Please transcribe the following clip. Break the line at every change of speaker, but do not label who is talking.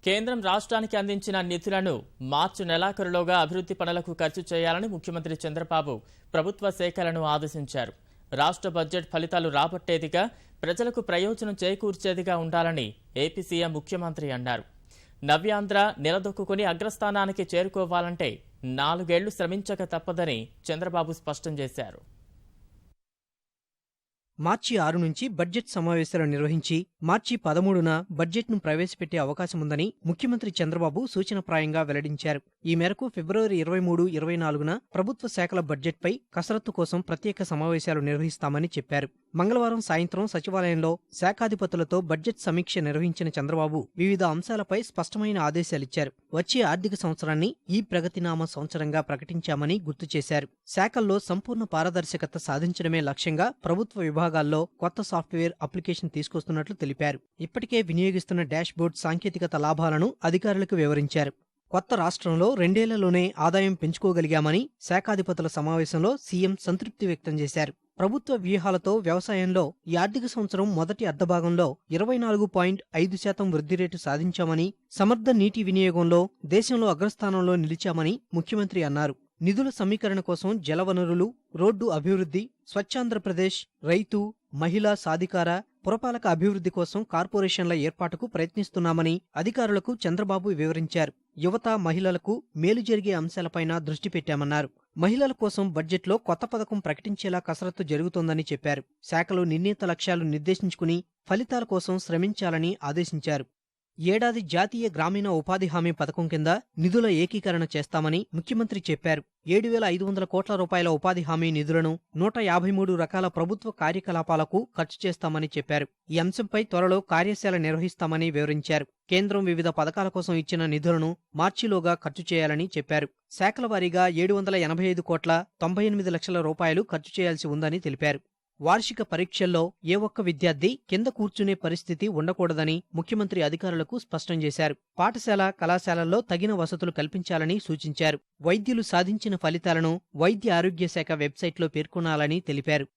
కేంద్రం రాష్ట్రానికి అందించిన నిధులను మార్చి నెలాఖరులోగా అభివృద్ధి పనులకు ఖర్చు చేయాలని ముఖ్యమంత్రి చంద్రబాబు ప్రభుత్వ శాఖలను ఆదేశించారు. రాష్ట్ర బడ్జెట్ ఫలితాలు రాబట్టేదిగా, ప్రజలకు ప్రయోజనం చేకూర్చేదిగా ఉండాలని ఏపీ సీఎం ముఖ్యమంత్రి అన్నారు. నవ్యాంధ్ర నిలదొక్కుని అగ్రస్థానానికి చేరుకోవాలంటే 4 ఏళ్లు శ్రమించక తప్పదని చంద్రబాబు స్పష్టం చేశారు.
మార్చి 6 నుంచి బడ్జెట్ సమావేశాలు నిర్వహించి మార్చి 13న బడ్జెట్ను ప్రవేశపెట్టే అవకాశముందని ముఖ్యమంత్రి చంద్రబాబు సూచనప్రాయంగా వెల్లడించారు. ఈ మేరకు ఫిబ్రవరి 23, 24న ప్రభుత్వ శాఖల బడ్జెట్పై కసరత్తు కోసం ప్రత్యేక సమావేశాలు నిర్వహిస్తామని చెప్పారు. మంగళవారం సాయంత్రం సచివాలయంలో శాఖాధిపతులతో బడ్జెట్ సమీక్ష నిర్వహించిన చంద్రబాబు వివిధ అంశాలపై స్పష్టమైన ఆదేశాలిచ్చారు. వచ్చే ఆర్థిక సంవత్సరాన్ని ఈ ప్రగతినామ సంవత్సరంగా ప్రకటించామని గుర్తు చేశారు. శాఖల్లో సంపూర్ణ పారదర్శకత సాధించడమే లక్ష్యంగా ప్రభుత్వ విభాగాల్లో కొత్త సాఫ్ట్వేర్ అప్లికేషన్ తీసుకొస్తున్నట్లు తెలిపారు. ఇప్పటికే వినియోగిస్తున్న డాష్బోర్డ్ సాంకేతికత లాభాలను అధికారులకు వివరించారు. కొత్త రాష్ట్రంలో 2 ఏళ్లలోనే ఆదాయం పెంచుకోగలిగామని శాఖాధిపతుల సమావేశంలో సీఎం సంతృప్తి వ్యక్తం చేశారు. ప్రభుత్వ వ్యూహాలతో వ్యవసాయంలో ఈ ఆర్థిక సంవత్సరం మొదటి అర్ధభాగంలో 24.5% వృద్ధి రేటు సాధించామని, సమర్థ నీటి వినియోగంలో దేశంలో అగ్రస్థానంలో నిలిచామని ముఖ్యమంత్రి అన్నారు. నిధుల సమీకరణ కోసం జలవనరులు, రోడ్డు అభివృద్ధి, స్వచ్ఛాంధ్రప్రదేశ్, రైతు, మహిళా సాధికార, పురపాలక అభివృద్ధి కోసం కార్పొరేషన్ల ఏర్పాటుకు ప్రయత్నిస్తున్నామని అధికారులకు చంద్రబాబు వివరించారు. యువత, మహిళలకు మేలు జరిగే అంశాలపైన దృష్టి పెట్టామన్నారు. మహిళల కోసం బడ్జెట్లో కొత్త పథకం ప్రకటించేలా కసరత్తు జరుగుతోందని చెప్పారు. శాఖలు నిర్ణీత లక్ష్యాలు నిర్దేశించుకుని ఫలితాల కోసం శ్రమించాలని ఆదేశించారు. ఏడాది జాతీయ గ్రామీణ ఉపాధి హామీ పథకం కింద నిధుల ఏకీకరణ చేస్తామని ముఖ్యమంత్రి చెప్పారు. 7,500 కోట్ల రూపాయల ఉపాధి హామీ నిధులను 153 రకాల ప్రభుత్వ కార్యకలాపాలకు ఖర్చు చేస్తామని చెప్పారు. ఈ అంశంపై త్వరలో కార్యశాల నిర్వహిస్తామని వివరించారు. కేంద్రం వివిధ పథకాల కోసం ఇచ్చిన నిధులను మార్చిలోగా ఖర్చు చేయాలని చెప్పారు. శాఖల వారీగా 785 కోట్ల 98 లక్షల రూపాయలు ఖర్చు చేయాల్సి ఉందని తెలిపారు. వార్షిక పరీక్షల్లో ఏ ఒక్క విద్యార్థి కింద కూర్చునే పరిస్థితి ఉండకూడదని ముఖ్యమంత్రి అధికారులకు స్పష్టం చేశారు. పాఠశాల, కళాశాలల్లో తగిన వసతులు కల్పించాలని సూచించారు. వైద్యులు సాధించిన ఫలితాలను వైద్య ఆరోగ్య శాఖ వెబ్సైట్లో పేర్కొనాలని తెలిపారు.